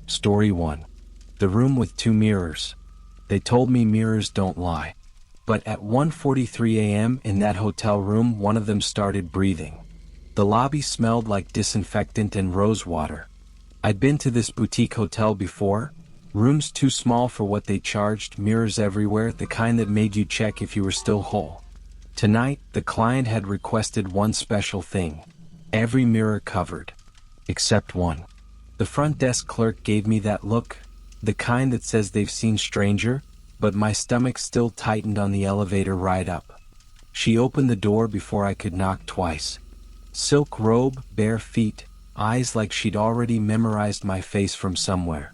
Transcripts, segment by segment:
Story 1. The room with two mirrors. They told me mirrors don't lie. But at 1:43 a.m. in that hotel room, one of them started breathing. The lobby smelled like disinfectant and rose water. I'd been to this boutique hotel before. Rooms too small for what they charged, mirrors everywhere, the kind that made you check if you were still whole. Tonight, the client had requested one special thing. Every mirror covered. Except one. The front desk clerk gave me that look, the kind that says they've seen stranger, but my stomach still tightened on the elevator ride up. She opened the door before I could knock twice. Silk robe, bare feet, eyes like she'd already memorized my face from somewhere.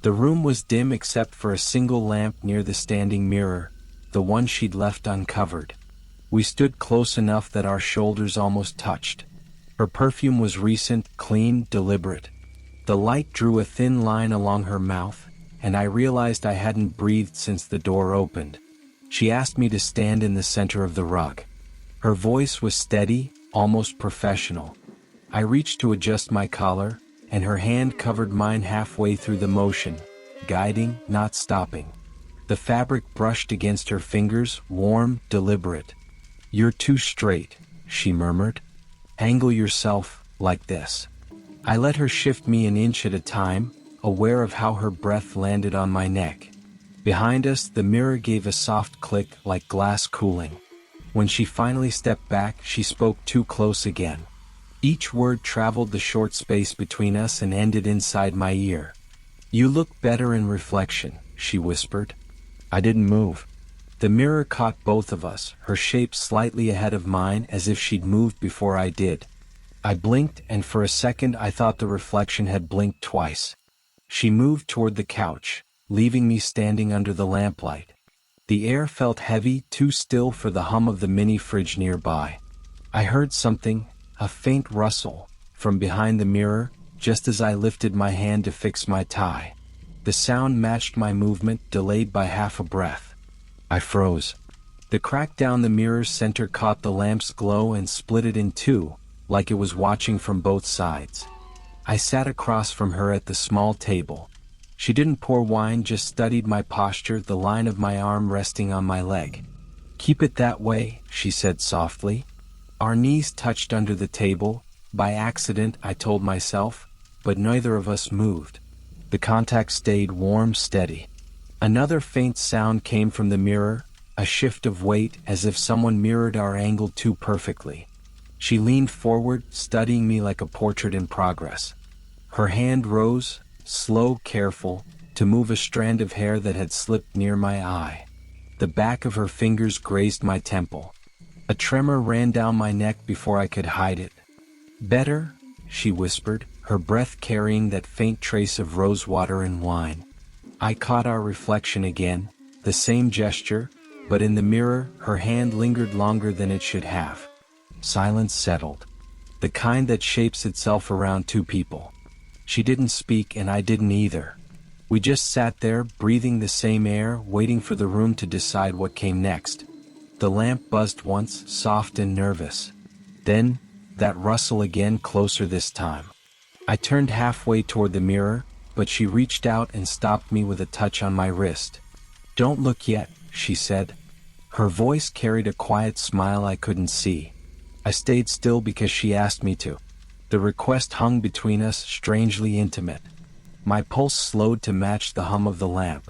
The room was dim except for a single lamp near the standing mirror, the one she'd left uncovered. We stood close enough that our shoulders almost touched. Her perfume was recent, clean, deliberate. The light drew a thin line along her mouth, and I realized I hadn't breathed since the door opened. She asked me to stand in the center of the rug. Her voice was steady, almost professional. I reached to adjust my collar, and her hand covered mine halfway through the motion, guiding, not stopping. The fabric brushed against her fingers, warm, deliberate. "You're too straight," she murmured. "Angle yourself, like this." I let her shift me an inch at a time, aware of how her breath landed on my neck. Behind us, the mirror gave a soft click like glass cooling. When she finally stepped back, she spoke too close again. Each word traveled the short space between us and ended inside my ear. "You look better in reflection," she whispered. I didn't move. The mirror caught both of us, her shape slightly ahead of mine as if she'd moved before I did. I blinked, and for a second I thought the reflection had blinked twice. She moved toward the couch, leaving me standing under the lamplight. The air felt heavy, too still for the hum of the mini fridge nearby. I heard something, a faint rustle, from behind the mirror, just as I lifted my hand to fix my tie. The sound matched my movement, delayed by half a breath. I froze. The crack down the mirror's center caught the lamp's glow and split it in two, like it was watching from both sides. I sat across from her at the small table. She didn't pour wine, just studied my posture, the line of my arm resting on my leg. "Keep it that way," she said softly. Our knees touched under the table, by accident, I told myself, but neither of us moved. The contact stayed warm, steady. Another faint sound came from the mirror, a shift of weight, as if someone mirrored our angle too perfectly. She leaned forward, studying me like a portrait in progress. Her hand rose, slow, careful, to move a strand of hair that had slipped near my eye. The back of her fingers grazed my temple. A tremor ran down my neck before I could hide it. "Better?" she whispered, her breath carrying that faint trace of rosewater and wine. I caught our reflection again, the same gesture, but in the mirror, her hand lingered longer than it should have. Silence settled. The kind that shapes itself around two people. She didn't speak and I didn't either. We just sat there, breathing the same air, waiting for the room to decide what came next. The lamp buzzed once, soft and nervous. Then, that rustle again, closer this time. I turned halfway toward the mirror, but she reached out and stopped me with a touch on my wrist. "Don't look yet," she said. Her voice carried a quiet smile I couldn't see. I stayed still because she asked me to. The request hung between us, strangely intimate. My pulse slowed to match the hum of the lamp.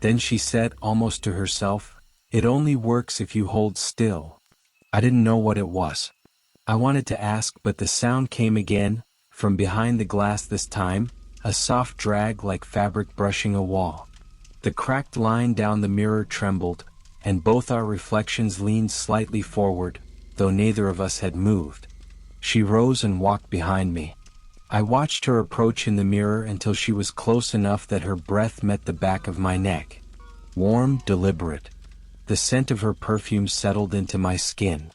Then she said, almost to herself, "It only works if you hold still." I didn't know what it was. I wanted to ask, but the sound came again, from behind the glass this time, a soft drag like fabric brushing a wall. The cracked line down the mirror trembled, and both our reflections leaned slightly forward, though neither of us had moved. She rose and walked behind me. I watched her approach in the mirror until she was close enough that her breath met the back of my neck. Warm, deliberate. The scent of her perfume settled into my skin.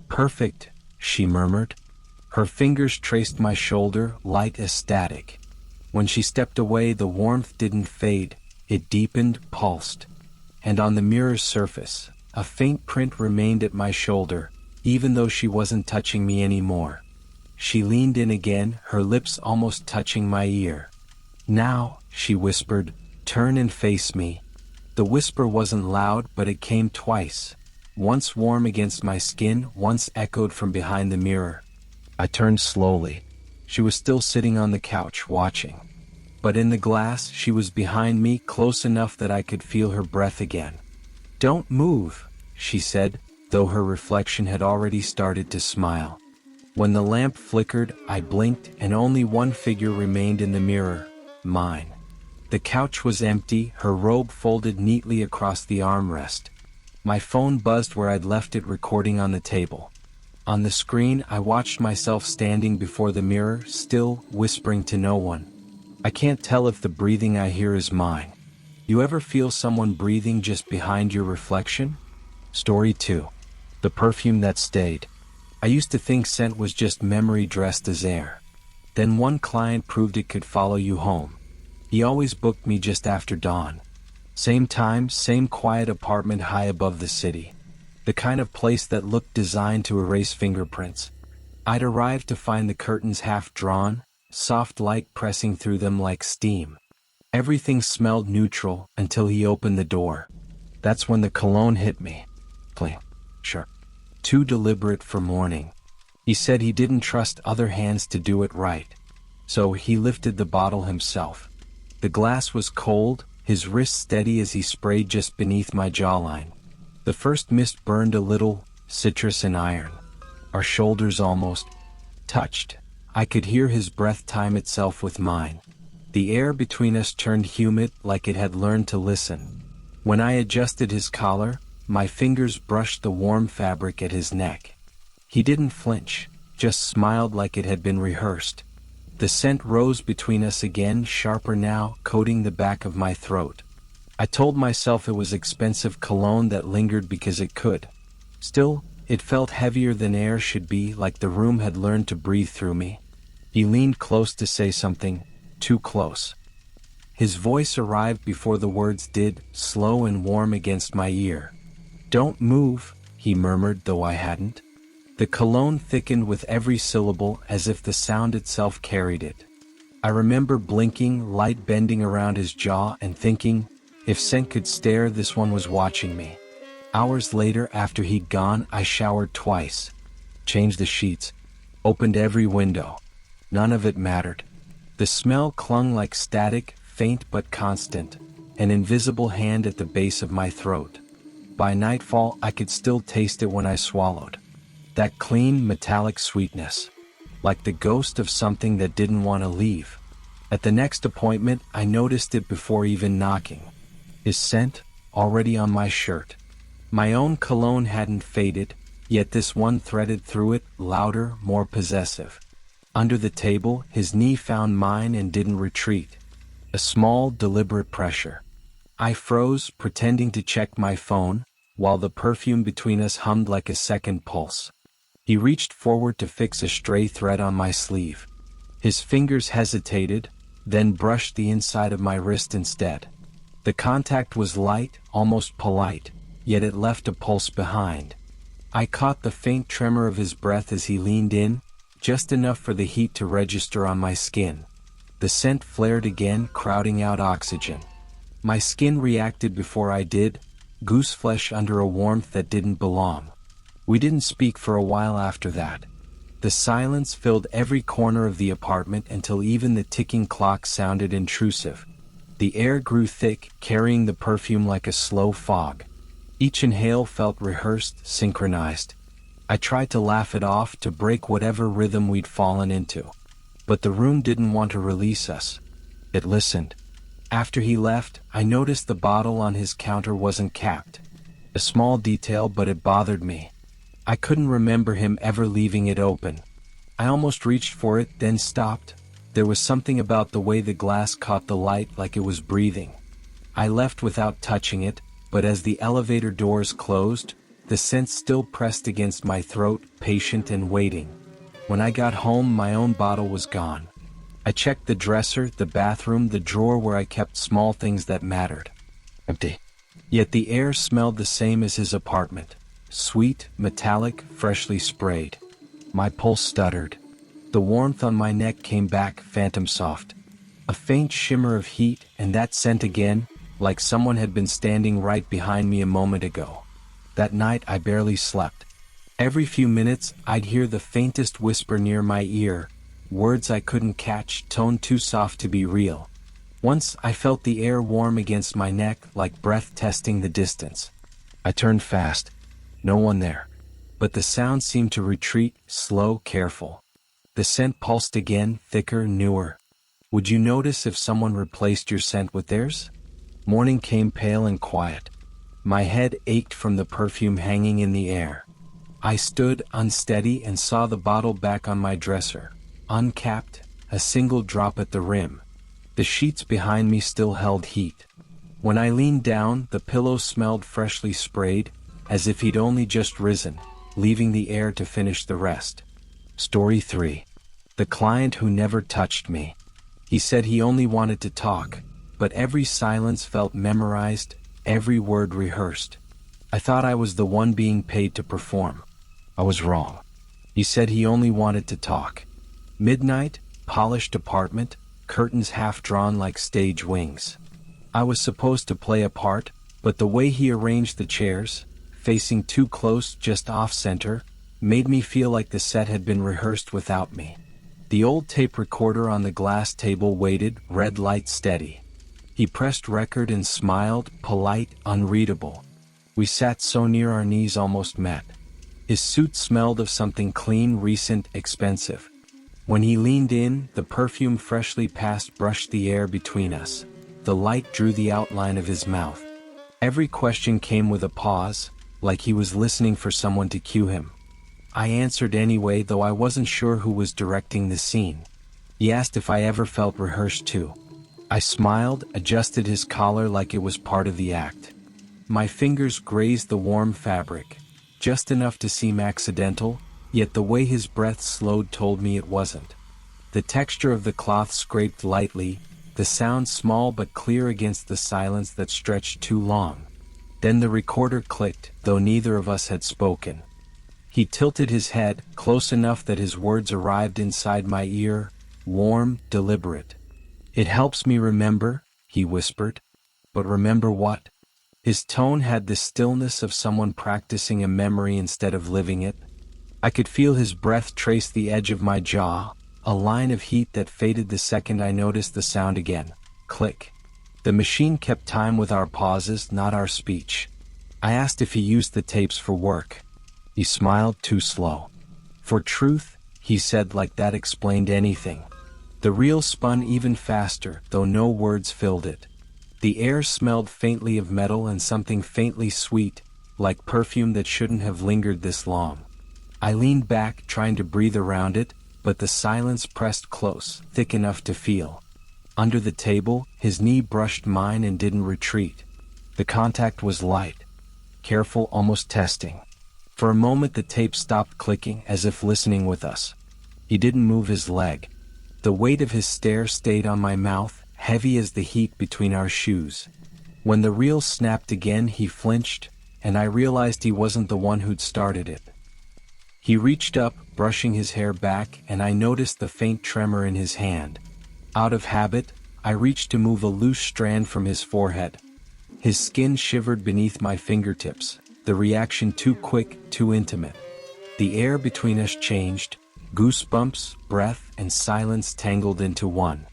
"Perfect," she murmured. Her fingers traced my shoulder, light as static. When she stepped away, the warmth didn't fade, it deepened, pulsed. And on the mirror's surface, a faint print remained at my shoulder, even though she wasn't touching me anymore. She leaned in again, her lips almost touching my ear. "Now," she whispered, "turn and face me." The whisper wasn't loud, but it came twice. Once warm against my skin, once echoed from behind the mirror. I turned slowly. She was still sitting on the couch, watching. But in the glass, she was behind me, close enough that I could feel her breath again. "Don't move," she said, though her reflection had already started to smile. When the lamp flickered, I blinked, and only one figure remained in the mirror, mine. The couch was empty, her robe folded neatly across the armrest. My phone buzzed where I'd left it, recording on the table. On the screen, I watched myself standing before the mirror, still, whispering to no one. I can't tell if the breathing I hear is mine. You ever feel someone breathing just behind your reflection? Story 2. The perfume that stayed. I used to think scent was just memory dressed as air. Then one client proved it could follow you home. He always booked me just after dawn. Same time, same quiet apartment high above the city. The kind of place that looked designed to erase fingerprints. I'd arrive to find the curtains half drawn, soft light pressing through them like steam. Everything smelled neutral until he opened the door. That's when the cologne hit me. Clean. Sure. Too deliberate for morning. He said he didn't trust other hands to do it right. So he lifted the bottle himself. The glass was cold, his wrist steady as he sprayed just beneath my jawline. The first mist burned a little, citrus and iron. Our shoulders almost touched. I could hear his breath time itself with mine. The air between us turned humid, like it had learned to listen. When I adjusted his collar, my fingers brushed the warm fabric at his neck. He didn't flinch, just smiled like it had been rehearsed. The scent rose between us again, sharper now, coating the back of my throat. I told myself it was expensive cologne that lingered because it could. Still, it felt heavier than air should be, like the room had learned to breathe through me. He leaned close to say something, too close. His voice arrived before the words did, slow and warm against my ear. "Don't move," he murmured, though I hadn't. The cologne thickened with every syllable, as if the sound itself carried it. I remember blinking, light bending around his jaw, and thinking, if scent could stare, this one was watching me. Hours later, after he'd gone, I showered twice. Changed the sheets. Opened every window. None of it mattered. The smell clung like static, faint but constant, an invisible hand at the base of my throat. By nightfall, I could still taste it when I swallowed. That clean, metallic sweetness. Like the ghost of something that didn't want to leave. At the next appointment, I noticed it before even knocking. His scent, already on my shirt. My own cologne hadn't faded, yet this one threaded through it, louder, more possessive. Under the table, his knee found mine and didn't retreat. A small, deliberate pressure. I froze, pretending to check my phone, while the perfume between us hummed like a second pulse. He reached forward to fix a stray thread on my sleeve. His fingers hesitated, then brushed the inside of my wrist instead. The contact was light, almost polite, yet it left a pulse behind. I caught the faint tremor of his breath as he leaned in, just enough for the heat to register on my skin. The scent flared again, crowding out oxygen. My skin reacted before I did, gooseflesh under a warmth that didn't belong. We didn't speak for a while after that. The silence filled every corner of the apartment until even the ticking clock sounded intrusive. The air grew thick, carrying the perfume like a slow fog. Each inhale felt rehearsed, synchronized. I tried to laugh it off, to break whatever rhythm we'd fallen into. But the room didn't want to release us. It listened. After he left, I noticed the bottle on his counter wasn't capped. A small detail, but it bothered me. I couldn't remember him ever leaving it open. I almost reached for it, then stopped. There was something about the way the glass caught the light, like it was breathing. I left without touching it, but as the elevator doors closed, the scent still pressed against my throat, patient and waiting. When I got home, my own bottle was gone. I checked the dresser, the bathroom, the drawer where I kept small things that mattered. Empty. Yet the air smelled the same as his apartment. Sweet, metallic, freshly sprayed. My pulse stuttered. The warmth on my neck came back, phantom soft. A faint shimmer of heat, and that scent again, like someone had been standing right behind me a moment ago. That night I barely slept. Every few minutes I'd hear the faintest whisper near my ear, words I couldn't catch, tone too soft to be real. Once I felt the air warm against my neck like breath testing the distance. I turned fast. No one there. But the sound seemed to retreat, slow, careful. The scent pulsed again, thicker, newer. Would you notice if someone replaced your scent with theirs? Morning came pale and quiet. My head ached from the perfume hanging in the air. I stood, unsteady, and saw the bottle back on my dresser. Uncapped, a single drop at the rim. The sheets behind me still held heat. When I leaned down, the pillow smelled freshly sprayed, as if he'd only just risen, leaving the air to finish the rest. Story 3. The client who never touched me. He said he only wanted to talk, but every silence felt memorized, every word rehearsed. I thought I was the one being paid to perform. I was wrong. He said he only wanted to talk. Midnight, polished apartment, curtains half drawn like stage wings. I was supposed to play a part, but the way he arranged the chairs, facing too close, just off-center, made me feel like the set had been rehearsed without me. The old tape recorder on the glass table waited, red light steady. He pressed record and smiled, polite, unreadable. We sat so near our knees almost met. His suit smelled of something clean, recent, expensive. When he leaned in, the perfume freshly passed brushed the air between us. The light drew the outline of his mouth. Every question came with a pause, like he was listening for someone to cue him. I answered anyway, though I wasn't sure who was directing the scene. He asked if I ever felt rehearsed too. I smiled, adjusted his collar like it was part of the act. My fingers grazed the warm fabric, just enough to seem accidental, yet the way his breath slowed told me it wasn't. The texture of the cloth scraped lightly, the sound small but clear against the silence that stretched too long. Then the recorder clicked, though neither of us had spoken. He tilted his head, close enough that his words arrived inside my ear, warm, deliberate. "It helps me remember," he whispered. "But remember what?" His tone had the stillness of someone practicing a memory instead of living it. I could feel his breath trace the edge of my jaw, a line of heat that faded the second I noticed the sound again. Click. The machine kept time with our pauses, not our speech. I asked if he used the tapes for work. He smiled, too slow. "For truth," he said, like that explained anything. The reel spun even faster, though no words filled it. The air smelled faintly of metal and something faintly sweet, like perfume that shouldn't have lingered this long. I leaned back, trying to breathe around it, but the silence pressed close, thick enough to feel. Under the table, his knee brushed mine and didn't retreat. The contact was light, careful, almost testing. For a moment the tape stopped clicking, as if listening with us. He didn't move his leg. The weight of his stare stayed on my mouth, heavy as the heat between our shoes. When the reel snapped again, he flinched, and I realized he wasn't the one who'd started it. He reached up, brushing his hair back, and I noticed the faint tremor in his hand. Out of habit, I reached to move a loose strand from his forehead. His skin shivered beneath my fingertips, the reaction too quick, too intimate. The air between us changed, goosebumps, breath, and silence tangled into one.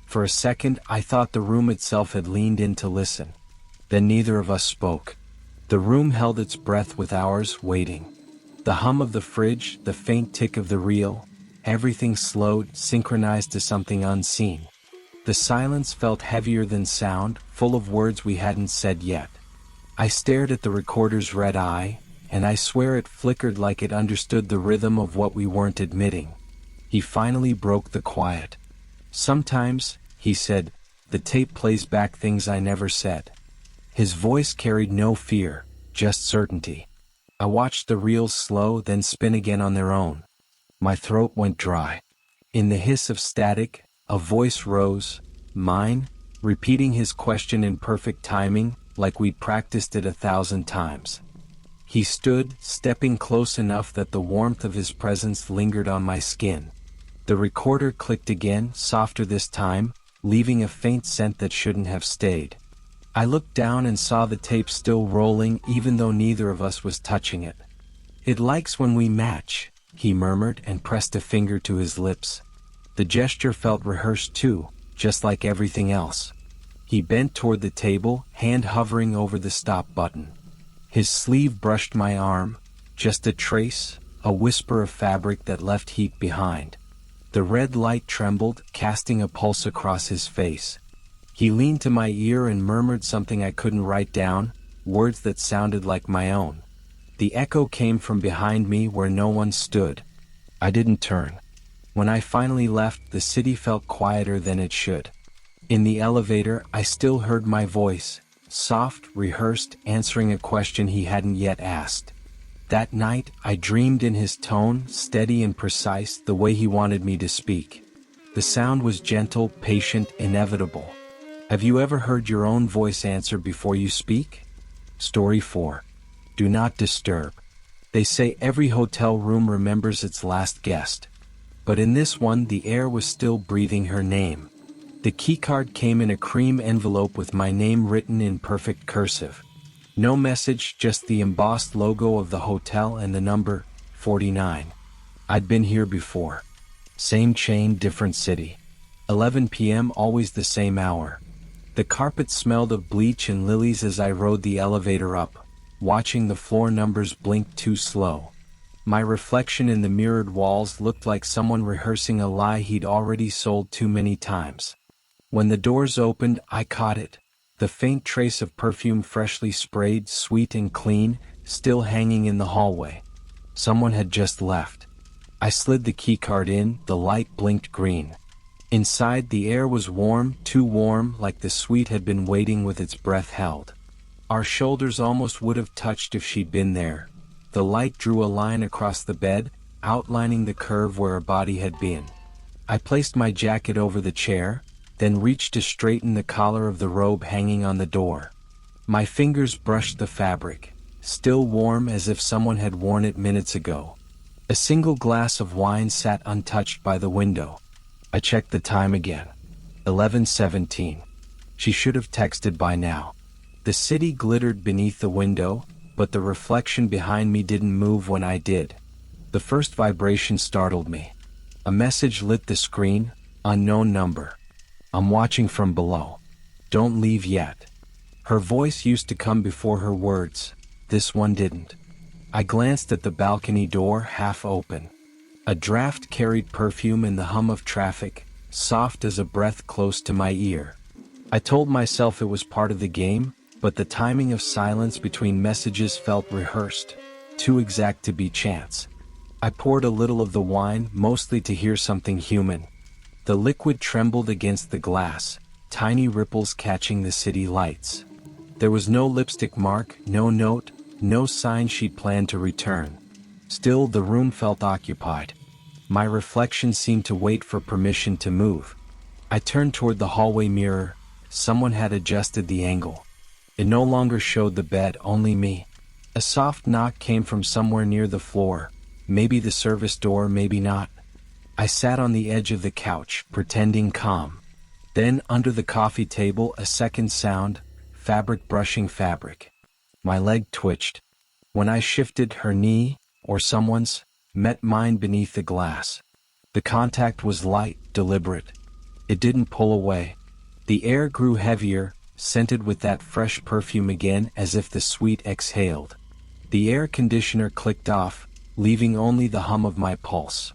For a second, I thought the room itself had leaned in to listen. Then neither of us spoke. The room held its breath with ours, waiting. The hum of the fridge, the faint tick of the reel, everything slowed, synchronized to something unseen. The silence felt heavier than sound, full of words we hadn't said yet. I stared at the recorder's red eye, and I swear it flickered like it understood the rhythm of what we weren't admitting. He finally broke the quiet. "Sometimes," he said, "the tape plays back things I never said." His voice carried no fear, just certainty. I watched the reels slow, then spin again on their own. My throat went dry. In the hiss of static, a voice rose, mine, repeating his question in perfect timing, like we'd practiced it 1,000 times. He stood, stepping close enough that the warmth of his presence lingered on my skin. The recorder clicked again, softer this time, leaving a faint scent that shouldn't have stayed. I looked down and saw the tape still rolling even though neither of us was touching it. "It likes when we match," he murmured and pressed a finger to his lips. The gesture felt rehearsed too, just like everything else. He bent toward the table, hand hovering over the stop button. His sleeve brushed my arm, just a trace, a whisper of fabric that left heat behind. The red light trembled, casting a pulse across his face. He leaned to my ear and murmured something I couldn't write down, words that sounded like my own. The echo came from behind me where no one stood. I didn't turn. When I finally left, the city felt quieter than it should. In the elevator, I still heard my voice, soft, rehearsed, answering a question he hadn't yet asked. That night, I dreamed in his tone, steady and precise, the way he wanted me to speak. The sound was gentle, patient, inevitable. Have you ever heard your own voice answer before you speak? Story 4. Do not disturb. They say every hotel room remembers its last guest. But in this one, the air was still breathing her name. The keycard came in a cream envelope with my name written in perfect cursive. No message, just the embossed logo of the hotel and the number, 49. I'd been here before. Same chain, different city. 11 p.m., always the same hour. The carpet smelled of bleach and lilies as I rode the elevator up, watching the floor numbers blink too slow. My reflection in the mirrored walls looked like someone rehearsing a lie he'd already sold too many times. When the doors opened, I caught it. The faint trace of perfume freshly sprayed, sweet and clean, still hanging in the hallway. Someone had just left. I slid the keycard in, the light blinked green. Inside, the air was warm, too warm, like the suite had been waiting with its breath held. Our shoulders almost would have touched if she'd been there. The light drew a line across the bed, outlining the curve where a body had been. I placed my jacket over the chair, then reached to straighten the collar of the robe hanging on the door. My fingers brushed the fabric, still warm as if someone had worn it minutes ago. A single glass of wine sat untouched by the window. I checked the time again. 11:17. She should have texted by now. The city glittered beneath the window, but the reflection behind me didn't move when I did. The first vibration startled me. A message lit the screen, unknown number. I'm watching from below. Don't leave yet. Her voice used to come before her words. This one didn't. I glanced at the balcony door, half open. A draft carried perfume and the hum of traffic, soft as a breath close to my ear. I told myself it was part of the game, but the timing of silence between messages felt rehearsed, too exact to be chance. I poured a little of the wine, mostly to hear something human. The liquid trembled against the glass, tiny ripples catching the city lights. There was no lipstick mark, no note, no sign she'd planned to return. Still, the room felt occupied. My reflection seemed to wait for permission to move. I turned toward the hallway mirror. Someone had adjusted the angle. It no longer showed the bed, only me. A soft knock came from somewhere near the floor. Maybe the service door, maybe not. I sat on the edge of the couch, pretending calm. Then, under the coffee table, a second sound, fabric brushing fabric. My leg twitched. When I shifted, her knee, or someone's, met mine beneath the glass. The contact was light, deliberate. It didn't pull away. The air grew heavier, scented with that fresh perfume again, as if the suite exhaled. The air conditioner clicked off, leaving only the hum of my pulse.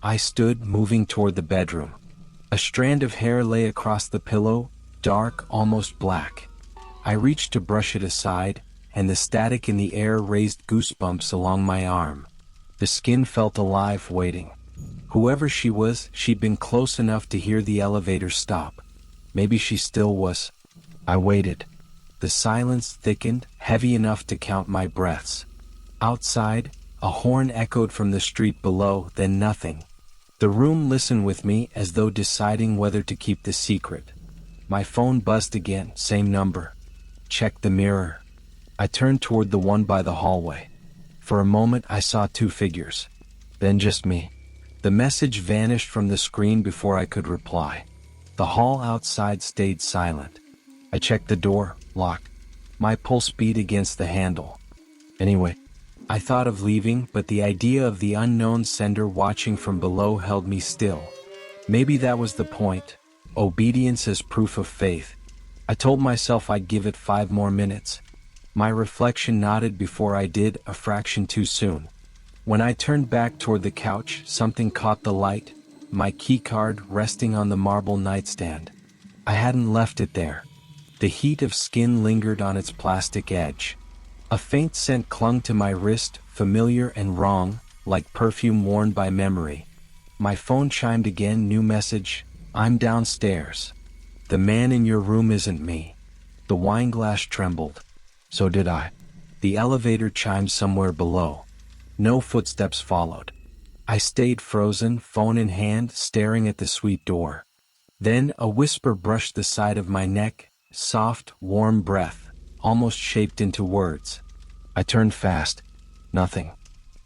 I stood, moving toward the bedroom. A strand of hair lay across the pillow, dark, almost black. I reached to brush it aside, and the static in the air raised goosebumps along my arm. The skin felt alive, waiting. Whoever she was, she'd been close enough to hear the elevator stop. Maybe she still was. I waited. The silence thickened, heavy enough to count my breaths. Outside, a horn echoed from the street below, then nothing. The room listened with me, as though deciding whether to keep the secret. My phone buzzed again, same number. Checked the mirror. I turned toward the one by the hallway. For a moment I saw two figures. Then just me. The message vanished from the screen before I could reply. The hall outside stayed silent. I checked the door, locked. My pulse beat against the handle. Anyway, I thought of leaving, but the idea of the unknown sender watching from below held me still. Maybe that was the point. Obedience as proof of faith. I told myself I'd give it 5 more minutes. My reflection nodded before I did, a fraction too soon. When I turned back toward the couch, something caught the light, my keycard resting on the marble nightstand. I hadn't left it there. The heat of skin lingered on its plastic edge. A faint scent clung to my wrist, familiar and wrong, like perfume worn by memory. My phone chimed again, new message, "I'm downstairs. The man in your room isn't me." The wine glass trembled. So did I. The elevator chimed somewhere below. No footsteps followed. I stayed frozen, phone in hand, staring at the suite door. Then a whisper brushed the side of my neck, soft, warm breath, almost shaped into words. I turned fast. Nothing.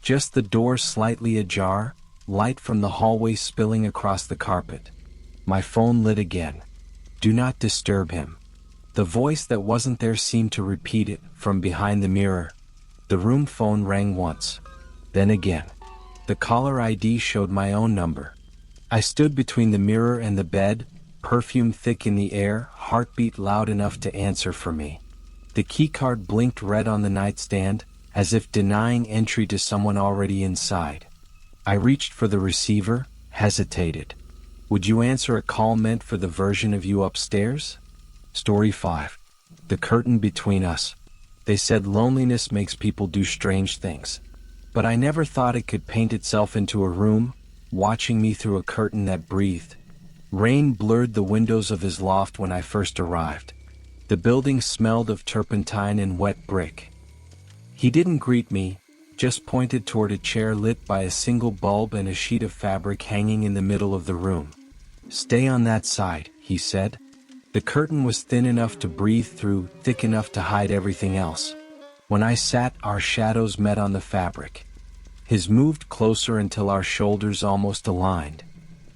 Just the door slightly ajar, light from the hallway spilling across the carpet. My phone lit again. Do not disturb him. The voice that wasn't there seemed to repeat it from behind the mirror. The room phone rang once. Then again. The caller ID showed my own number. I stood between the mirror and the bed, perfume thick in the air, heartbeat loud enough to answer for me. The keycard blinked red on the nightstand, as if denying entry to someone already inside. I reached for the receiver, hesitated. Would you answer a call meant for the version of you upstairs? Story 5. The curtain between us. They said loneliness makes people do strange things. But I never thought it could paint itself into a room, watching me through a curtain that breathed. Rain blurred the windows of his loft when I first arrived. The building smelled of turpentine and wet brick. He didn't greet me, just pointed toward a chair lit by a single bulb and a sheet of fabric hanging in the middle of the room. Stay on that side, he said. The curtain was thin enough to breathe through, thick enough to hide everything else. When I sat, our shadows met on the fabric. His moved closer until our shoulders almost aligned.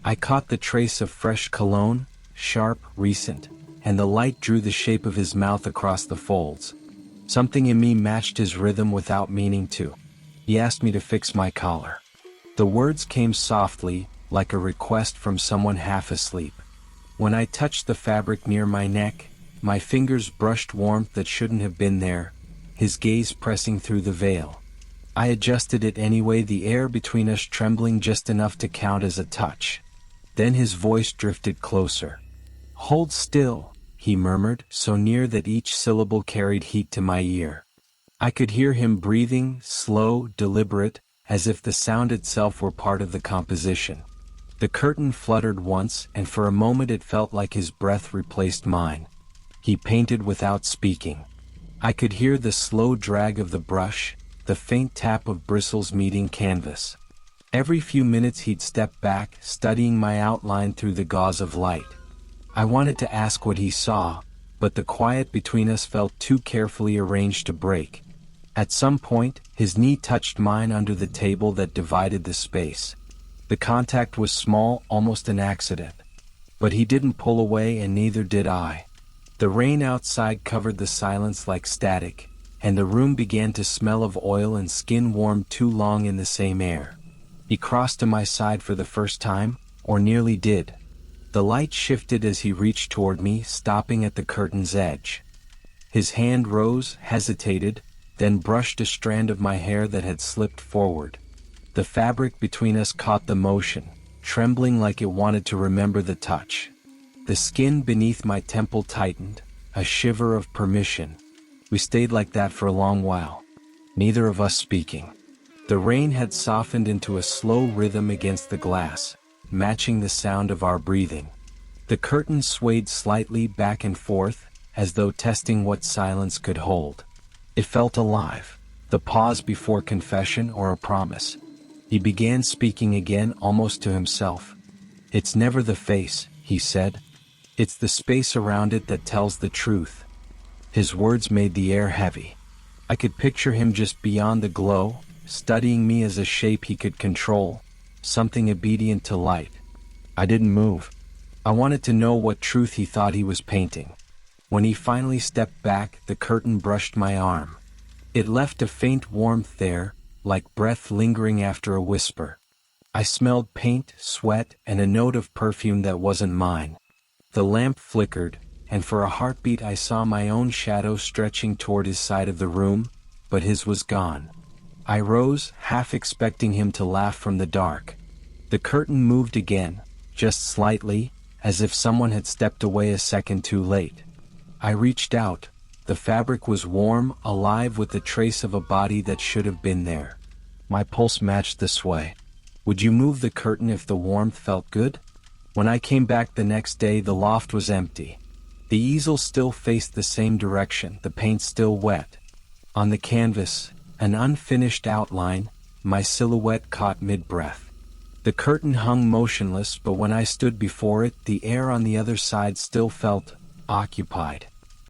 I caught the trace of fresh cologne, sharp, recent, and the light drew the shape of his mouth across the folds. Something in me matched his rhythm without meaning to. He asked me to fix my collar. The words came softly, like a request from someone half asleep. When I touched the fabric near my neck, my fingers brushed warmth that shouldn't have been there, his gaze pressing through the veil. I adjusted it anyway, the air between us trembling just enough to count as a touch. Then his voice drifted closer. Hold still, he murmured, so near that each syllable carried heat to my ear. I could hear him breathing, slow, deliberate, as if the sound itself were part of the composition. The curtain fluttered once, and for a moment it felt like his breath replaced mine. He painted without speaking. I could hear the slow drag of the brush, the faint tap of bristles meeting canvas. Every few minutes he'd step back, studying my outline through the gauze of light. I wanted to ask what he saw, but the quiet between us felt too carefully arranged to break. At some point, his knee touched mine under the table that divided the space. The contact was small, almost an accident. But he didn't pull away, and neither did I. The rain outside covered the silence like static, and the room began to smell of oil and skin warmed too long in the same air. He crossed to my side for the first time, or nearly did. The light shifted as he reached toward me, stopping at the curtain's edge. His hand rose, hesitated, then brushed a strand of my hair that had slipped forward. The fabric between us caught the motion, trembling like it wanted to remember the touch. The skin beneath my temple tightened, a shiver of permission. We stayed like that for a long while, neither of us speaking. The rain had softened into a slow rhythm against the glass, matching the sound of our breathing. The curtain swayed slightly back and forth, as though testing what silence could hold. It felt alive, the pause before confession or a promise. He began speaking again, almost to himself. It's never the face, he said. It's the space around it that tells the truth. His words made the air heavy. I could picture him just beyond the glow, studying me as a shape he could control, something obedient to light. I didn't move. I wanted to know what truth he thought he was painting. When he finally stepped back, the curtain brushed my arm. It left a faint warmth there, like breath lingering after a whisper. I smelled paint, sweat, and a note of perfume that wasn't mine. The lamp flickered, and for a heartbeat I saw my own shadow stretching toward his side of the room, but his was gone. I rose, half expecting him to laugh from the dark. The curtain moved again, just slightly, as if someone had stepped away a second too late. I reached out. The fabric was warm, alive with the trace of a body that should have been there. My pulse matched the sway. Would you move the curtain if the warmth felt good? When I came back the next day, the loft was empty. The easel still faced the same direction, the paint still wet. On the canvas, an unfinished outline, my silhouette caught mid-breath. The curtain hung motionless, but when I stood before it, the air on the other side still felt occupied.